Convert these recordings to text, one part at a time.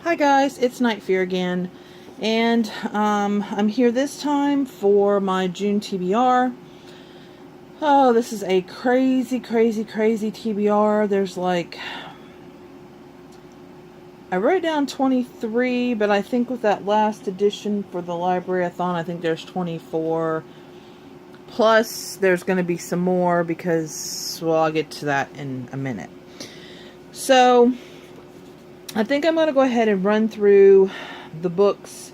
Hi guys, it's Night Fear again, and I'm here this time for my June TBR. Oh, this is a crazy TBR. There's like, I wrote down 23, but I think with that last edition for the Library-A-Thon, I think there's 24. Plus, there's going to be some more because, well, I'll get to that in a minute. So, I think I'm going to go ahead and run through the books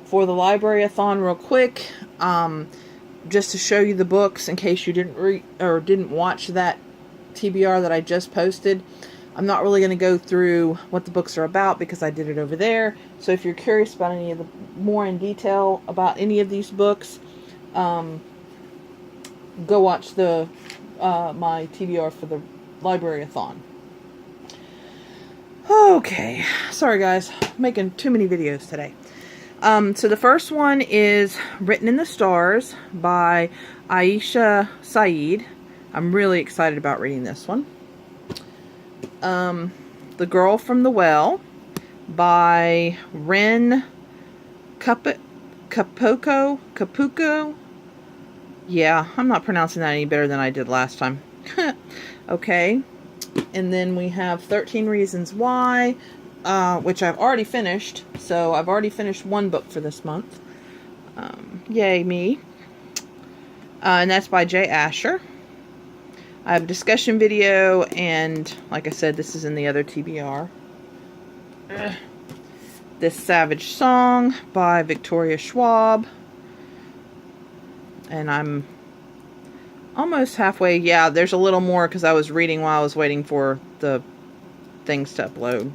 for the Library-A-Thon real quick, just to show you the books in case you didn't read or didn't watch that TBR that I just posted. I'm not really going to go through what the books are about because I did it over there. So if you're curious about any of the more in detail about any of these books, go watch the my TBR for the Library-A-Thon. Okay, sorry guys, I'm making too many videos today. So the first one is Written in the Stars by Aisha Saeed. I'm really excited about reading this one. The Girl from the Well by Ren Capuco. Yeah, I'm not pronouncing that any better than I did last time. Okay. And then we have 13 Reasons Why, which I've already finished. So I've already finished one book for this month. Yay me. And that's by Jay Asher. I have a discussion video, and like I said, this is in the other TBR. This Savage Song by Victoria Schwab. And I'm almost halfway. Yeah, there's a little more because I was reading while I was waiting for the things to upload.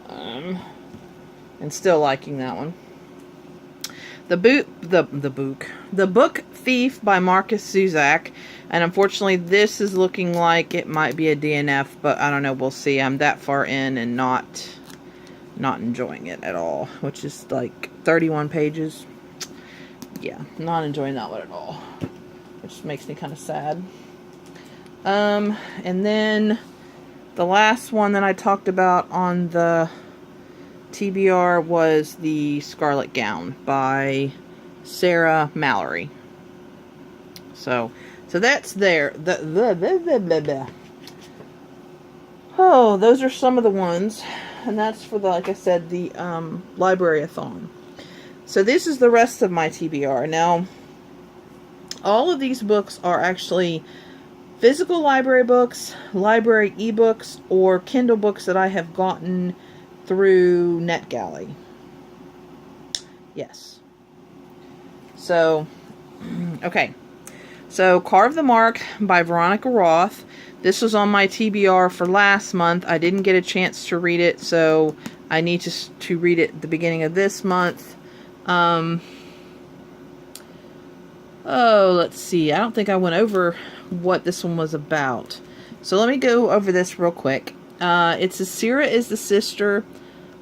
And still liking that one. The Book Thief by Marcus Zuzak. And unfortunately, this is looking like it might be a DNF, but I don't know. We'll see. I'm that far in and not enjoying it at all, which is like 31 pages. Yeah, not enjoying that one at all, which makes me kind of sad. And then the last one that I talked about on the TBR was The Scarlet Gown by Sarah Mallory. So that's there. Oh, those are some of the ones, and that's for the, like I said, the Library-A-Thon. So this is the rest of my TBR. Now, all of these books are actually physical library books, library ebooks, or Kindle books that I have gotten through NetGalley. Yes. So, okay. So, Carve the Mark by Veronica Roth. This was on my TBR for last month. I didn't get a chance to read it, so I need to read it at the beginning of this month. Oh, let's see. I don't think I went over what this one was about. So let me go over this real quick. It says Sira is the sister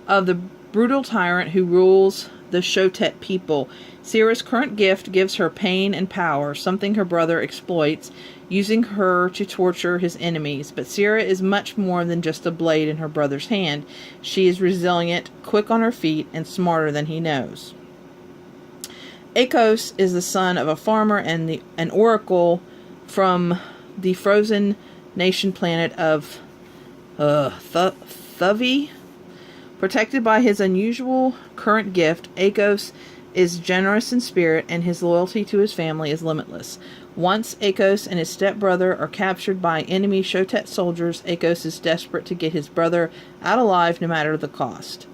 of the brutal tyrant who rules the Shotet people. Sira's current gift gives her pain and power, something her brother exploits, using her to torture his enemies. But Sira is much more than just a blade in her brother's hand. She is resilient, quick on her feet, and smarter than he knows. Akos is the son of a farmer and an oracle from the frozen nation planet of Thuvi. Protected by his unusual current gift, Akos is generous in spirit, and his loyalty to his family is limitless. Once Akos and his stepbrother are captured by enemy Shotet soldiers, Akos is desperate to get his brother out alive no matter the cost.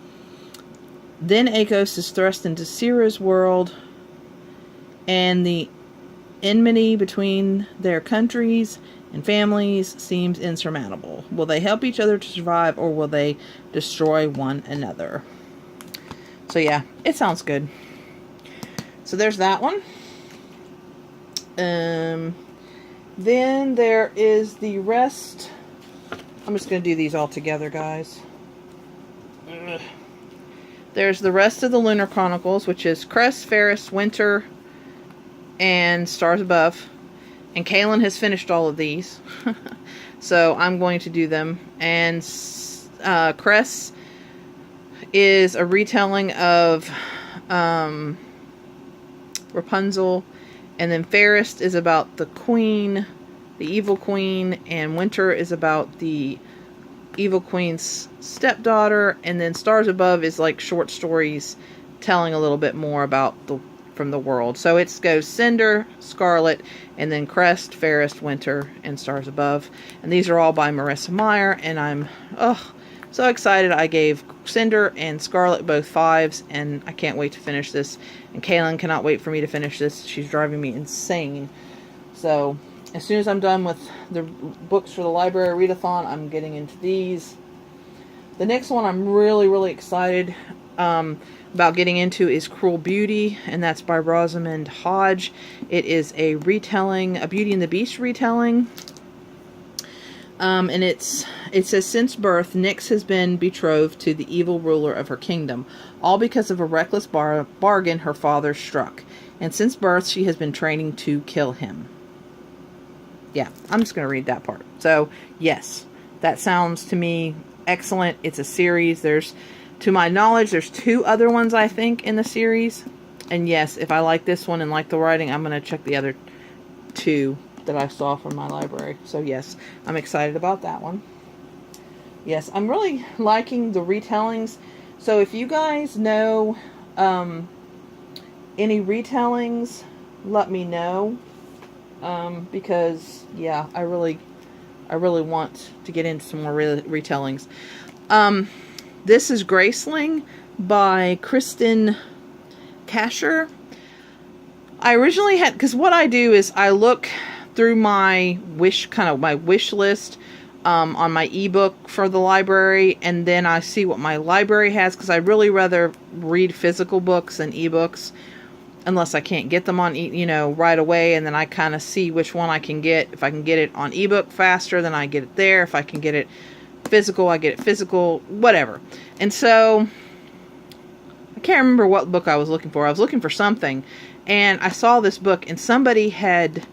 Then Akos is thrust into Sira's world, and the enmity between their countries and families seems insurmountable. Will they help each other to survive, or will they destroy one another? So yeah, it sounds good. So there's that one. Then there is the rest. I'm just going to do these all together, guys. There's the rest of the Lunar Chronicles, which is Cress, Ferris, Winter, and Stars Above. And Kaylin has finished all of these. So I'm going to do them. And Cress is a retelling of Rapunzel, and then Fairest is about the queen, the evil queen, and Winter is about the evil queen's stepdaughter, and then Stars Above is like short stories telling a little bit more about from the world. So it goes Cinder, Scarlet, and then Crest, Fairest, Winter, and Stars Above. And these are all by Marissa Meyer, and I'm so excited. I gave Cinder and Scarlet both 5s, and I can't wait to finish this. And Kaylin cannot wait for me to finish this. She's driving me insane. So as soon as I'm done with the books for the Library-A-Thon, I'm getting into these. The next one I'm really, really excited about getting into is Cruel Beauty, and that's by Rosamund Hodge. It is a retelling, a Beauty and the Beast retelling. And it says, since birth, Nyx has been betrothed to the evil ruler of her kingdom, all because of a reckless bargain her father struck. And since birth, she has been training to kill him. Yeah, I'm just going to read that part. So, yes, that sounds to me excellent. It's a series. To my knowledge, there's 2 other ones, I think, in the series. And yes, if I like this one and like the writing, I'm going to check the other 2 that I saw from my library. So yes, I'm excited about that one. Yes, I'm really liking the retellings. So if you guys know any retellings, let me know. Because yeah, I really want to get into some more retellings. This is Graceling by Kristen Kasher. I originally had, because what I do is I look through my wish list on my ebook for the library, and then I see what my library has, because I really rather read physical books than ebooks, unless I can't get them on right away, and then I kind of see which one I can get. If I can get it on ebook faster, then I get it there. If I can get it physical, I get it physical, whatever. And so I can't remember what book I was looking for. I was looking for something, and I saw this book, and somebody had,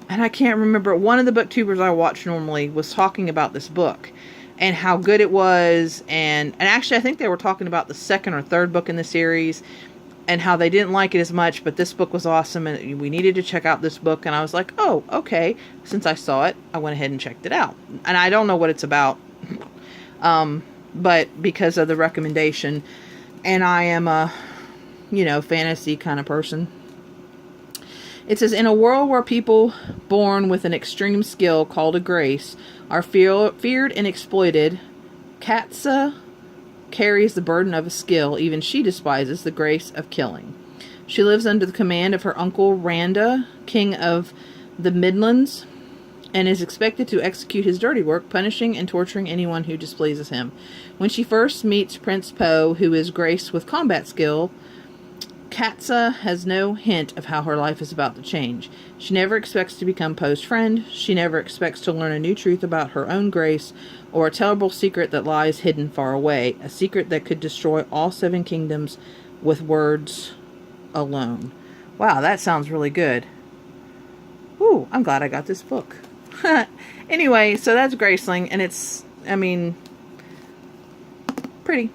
and I can't remember, one of the booktubers I watch normally was talking about this book and how good it was, and actually I think they were talking about the 2nd or 3rd book in the series and how they didn't like it as much, but this book was awesome and we needed to check out this book. And I was like, oh, okay. Since I saw it, I went ahead and checked it out. And I don't know what it's about, but because of the recommendation, and I am a fantasy kind of person. It says, in a world where people born with an extreme skill called a grace are feared and exploited, Katsa carries the burden of a skill even she despises, the grace of killing. She lives under the command of her uncle Randa, king of the Midlands, and is expected to execute his dirty work, punishing and torturing anyone who displeases him. When she first meets Prince Po, who is graced with combat skill, Katsa has no hint of how her life is about to change. She never expects to become Poe's friend. She never expects to learn a new truth about her own grace, or a terrible secret that lies hidden far away, a secret that could destroy all 7 kingdoms with words alone. Wow, that sounds really good. Ooh, I'm glad I got this book. Anyway, so that's Graceling, and it's, pretty.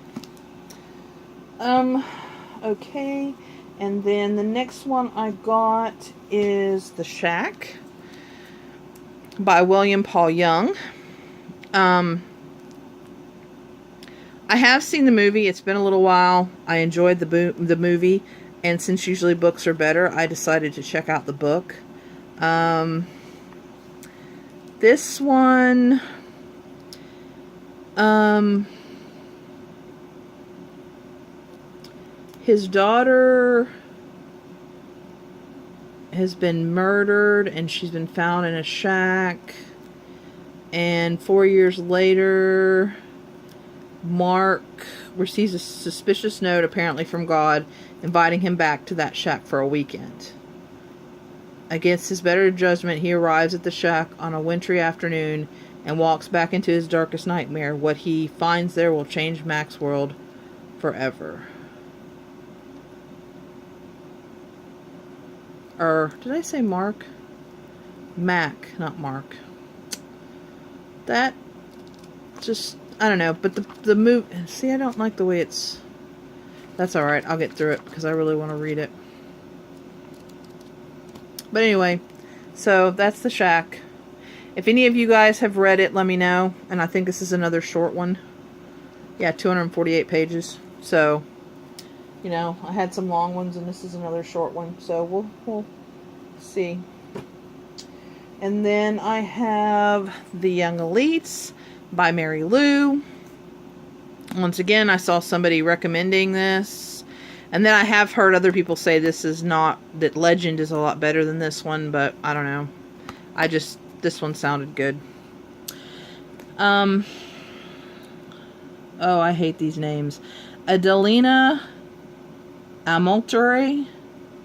Okay. And then the next one I got is The Shack by William Paul Young. I have seen the movie. It's been a little while. I enjoyed the movie, and since usually books are better, I decided to check out the book. This one, his daughter has been murdered, and she's been found in a shack. And 4 years later, Mark receives a suspicious note, apparently from God, inviting him back to that shack for a weekend. Against his better judgment, he arrives at the shack on a wintry afternoon and walks back into his darkest nightmare. What he finds there will change Mac's world forever. Did I say Mark? Mac, not Mark. That just, I don't know, but the move. See, I don't like the way it's. That's all right. I'll get through it because I really want to read it. But anyway, so that's The Shack. If any of you guys have read it, let me know. And I think this is another short one. Yeah, 248 pages. So, you know, I had some long ones, and this is another short one. So we'll see. And then I have The Young Elites by Mary Lou. Once again, I saw somebody recommending this. And then I have heard other people say this is not, that Legend is a lot better than this one, but I don't know. This one sounded good. Oh, I hate these names. Adelina Amaltere,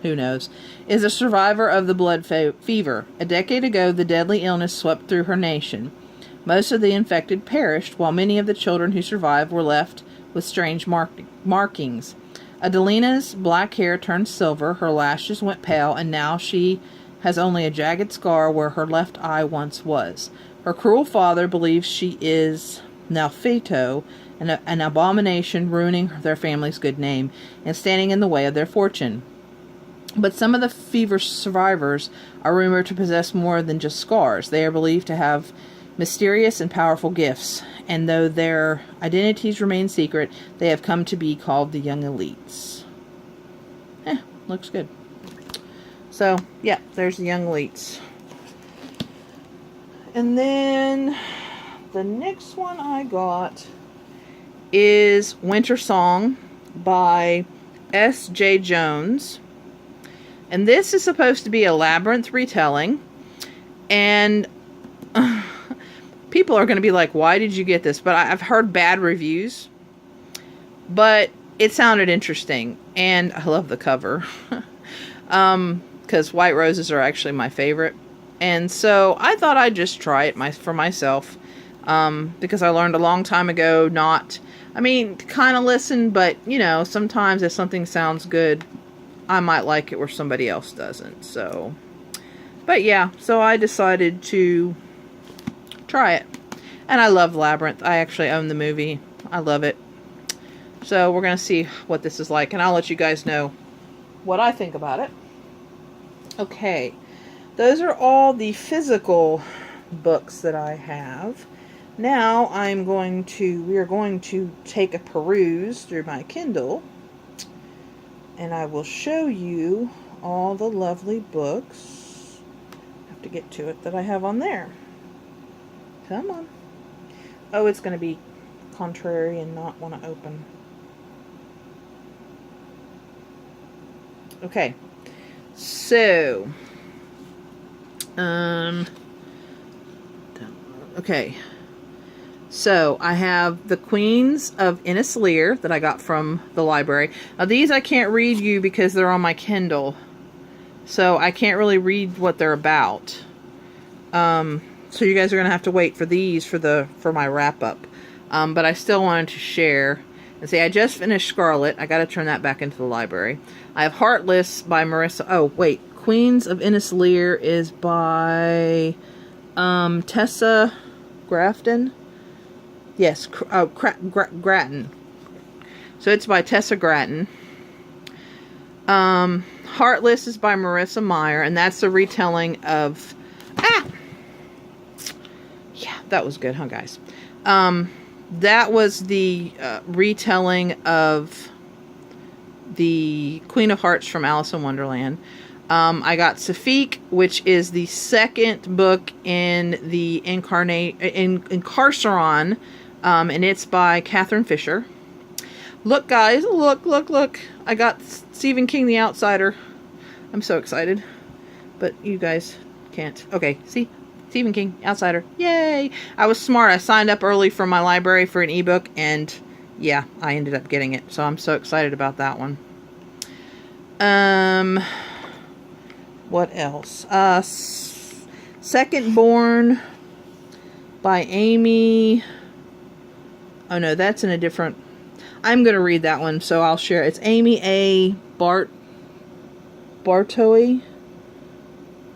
who knows, is a survivor of the blood fever. A decade ago, the deadly illness swept through her nation. Most of the infected perished, while many of the children who survived were left with strange markings. Adelina's black hair turned silver, her lashes went pale, and now she has only a jagged scar where her left eye once was. Her cruel father believes she is Nalfeto, an abomination ruining their family's good name and standing in the way of their fortune. But some of the fever survivors are rumored to possess more than just scars. They are believed to have mysterious and powerful gifts, and though their identities remain secret, they have come to be called the Young Elites. Looks good. So, yeah, there's the Young Elites. And then the next one I got is Winter Song by S.J. Jones. And this is supposed to be a Labyrinth retelling. And people are going to be like, why did you get this? But I've heard bad reviews. But it sounded interesting. And I love the cover. Because white roses are actually my favorite. And so I thought I'd just try it for myself. Because I learned a long time ago kind of listen, but, you know, sometimes if something sounds good, I might like it where somebody else doesn't. So, but yeah, so I decided to try it. And I love Labyrinth. I actually own the movie. I love it. So we're going to see what this is like, and I'll let you guys know what I think about it. Okay, those are all the physical books that I have. Now we are going to take a peruse through my Kindle, and I will show you all the lovely books. I have to get to it that I have on there. Come on. Oh, it's going to be contrary and not want to open. Okay. So, okay. So, I have The Queens of Innislear that I got from the library. Now, these I can't read you because they're on my Kindle. So, I can't really read what they're about. So, you guys are going to have to wait for these for my wrap-up. But I still wanted to share. And see, I just finished Scarlet. I got to turn that back into the library. I have Heartless by Marissa. Oh, wait. Queens of Innislear is by Tessa Grafton. Yes, Gratton. So it's by Tessa Gratton. Heartless is by Marissa Meyer, and that's a retelling of... Yeah, that was good, huh, guys? That was the retelling of the Queen of Hearts from Alice in Wonderland. I got Safiq, which is the second book in the Incarceron, and it's by Catherine Fisher. Look, guys, look. I got Stephen King, The Outsider. I'm so excited, but you guys can't. Okay, see? Stephen King, Outsider. Yay! I was smart. I signed up early from my library for an ebook, and yeah, I ended up getting it. So I'm so excited about that one. What else? Second Born by Amy. Oh no, that's in a different... I'm going to read that one, so I'll share. It's Amy A. Bartoe.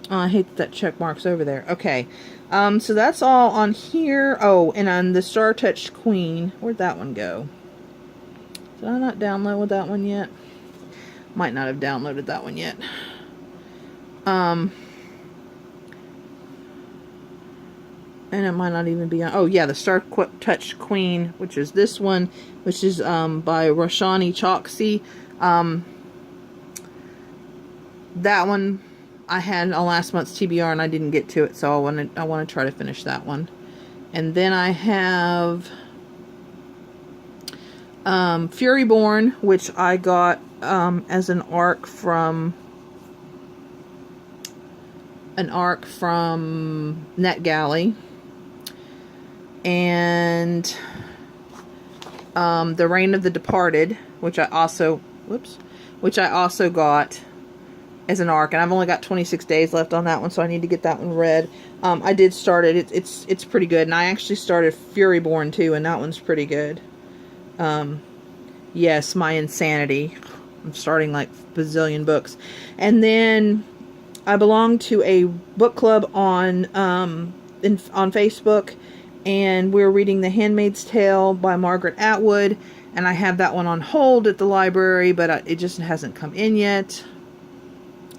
Oh, I hate that check mark's over there. Okay. So that's all on here. Oh, and on the Star Touched Queen. Where'd that one go? Did I not download that one yet? Might not have downloaded that one yet. And it might not even be on. Oh, yeah, the Star Touched Queen, which is this one, which is by Roshani Choksi. That one I had on last month's TBR and I didn't get to it, so I want to try to finish that one. And then I have Furyborn, which I got as an arc from NetGalley. And The Reign of the Departed, which I also got as an arc, and I've only got 26 days left on that one, so I need to get that one read. I did start it. It's pretty good, and I actually started Furyborn too, and that one's pretty good. Yes, my insanity. I'm starting like bazillion books, and then I belong to a book club on Facebook. And we're reading The Handmaid's Tale by Margaret Atwood. And I have that one on hold at the library, but it just hasn't come in yet.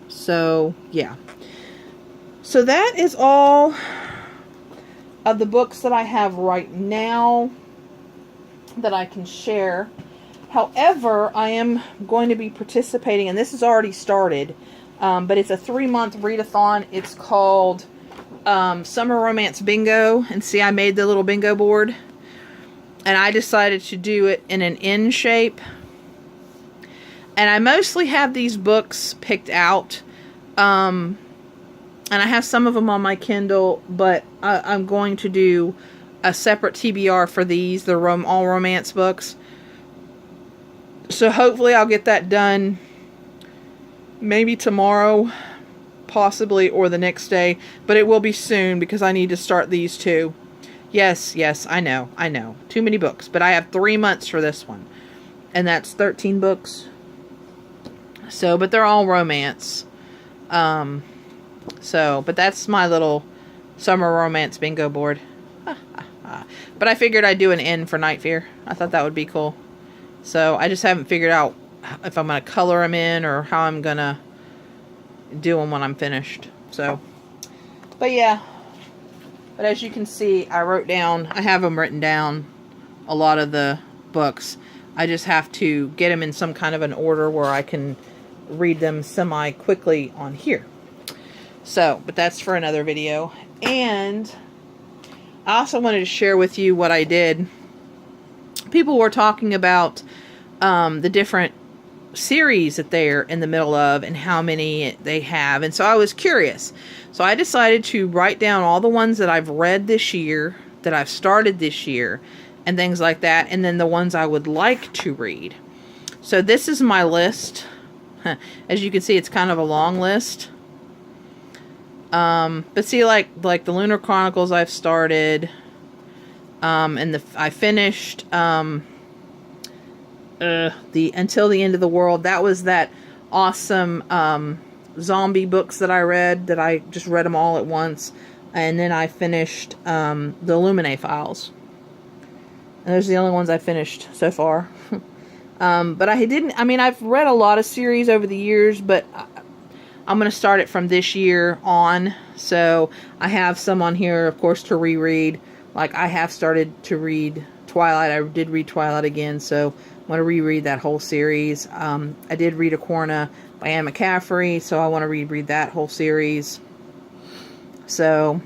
So, yeah. So that is all of the books that I have right now that I can share. However, I am going to be participating, and this has already started, but it's a 3-month readathon. It's called Summer Romance Bingo. And see, I made the little bingo board, and I decided to do it in an N shape. And I mostly have these books picked out, and I have some of them on my Kindle, but I'm going to do a separate TBR for these, the all romance books. So hopefully I'll get that done maybe tomorrow, possibly, or the next day, but it will be soon because I need to start these too. Yes, I know. Too many books, but I have 3 months for this one, and that's 13 books. So, but they're all romance. But that's my little summer romance bingo board. But I figured I'd do an N for Night Fear. I thought that would be cool. So I just haven't figured out if I'm going to color them in or how I'm going to do them when I'm finished. So, but yeah. But as you can see, I have them written down, a lot of the books. I just have to get them in some kind of an order where I can read them semi-quickly on here. So, but that's for another video. And I also wanted to share with you what I did. People were talking about the different series that they're in the middle of and how many they have, and so I was curious. So I decided to write down all the ones that I've read this year, that I've started this year, and things like that, and then the ones I would like to read. So this is my list. As you can see, it's kind of a long list. But see, like the Lunar Chronicles I've started, and I finished the Until the End of the World. That was that awesome zombie books that I read, that I just read them all at once. And then I finished the Illuminae files. And those are the only ones I finished so far. But I've read a lot of series over the years, but I'm going to start it from this year on. So I have some on here, of course, to reread. Like, I have started to read Twilight. I did read Twilight again, so I want to reread that whole series. I did read Acorna by Anne McCaffrey, so I want to reread that whole series. So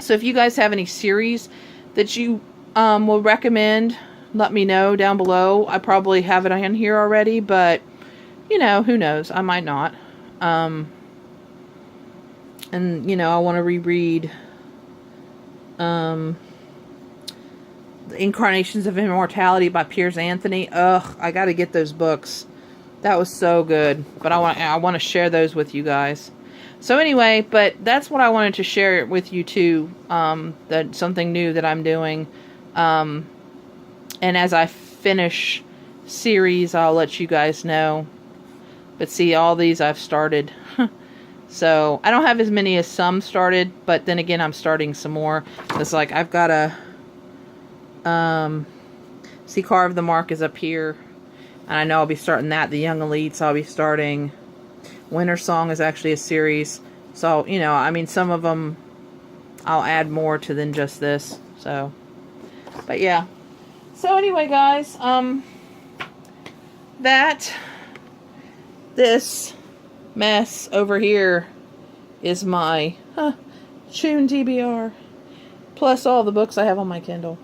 if you guys have any series that you will recommend, let me know down below. I probably have it on here already, but, you know, who knows? I might not. And, you know, I want to reread The Incarnations of Immortality by Piers Anthony. Ugh, I got to get those books. That was so good. But I want to share those with you guys. So anyway, but that's what I wanted to share with you too. That's something new that I'm doing. And as I finish series, I'll let you guys know. But see, all these I've started. So I don't have as many as some started, but then again, I'm starting some more. It's like I've got a see, Carve the Mark is up here, and I know I'll be starting that. The Young Elites, I'll be starting. Winter Song is actually a series, so you know, I mean, some of them I'll add more to than just this. So, but yeah. So anyway, guys, this mess over here is my June TBR, plus all the books I have on my Kindle.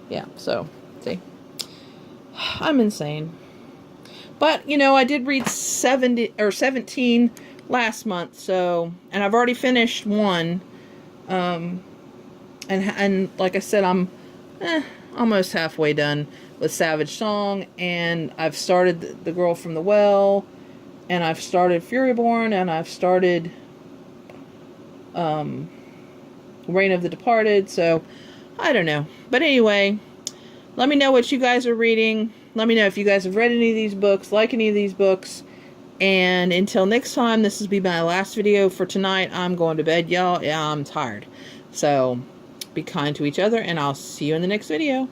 Yeah, so, see, I'm insane. But, you know, I did read 17 last month, so, and I've already finished one, and like I said, I'm almost halfway done with Savage Song, and I've started The Girl from the Well, and I've started Furyborn, and I've started Reign of the Departed, so I don't know. But anyway, let me know what you guys are reading. Let me know if you guys have read any of these books, like any of these books. And until next time, this will be my last video for tonight. I'm going to bed, y'all. Yeah, I'm tired. So be kind to each other, and I'll see you in the next video.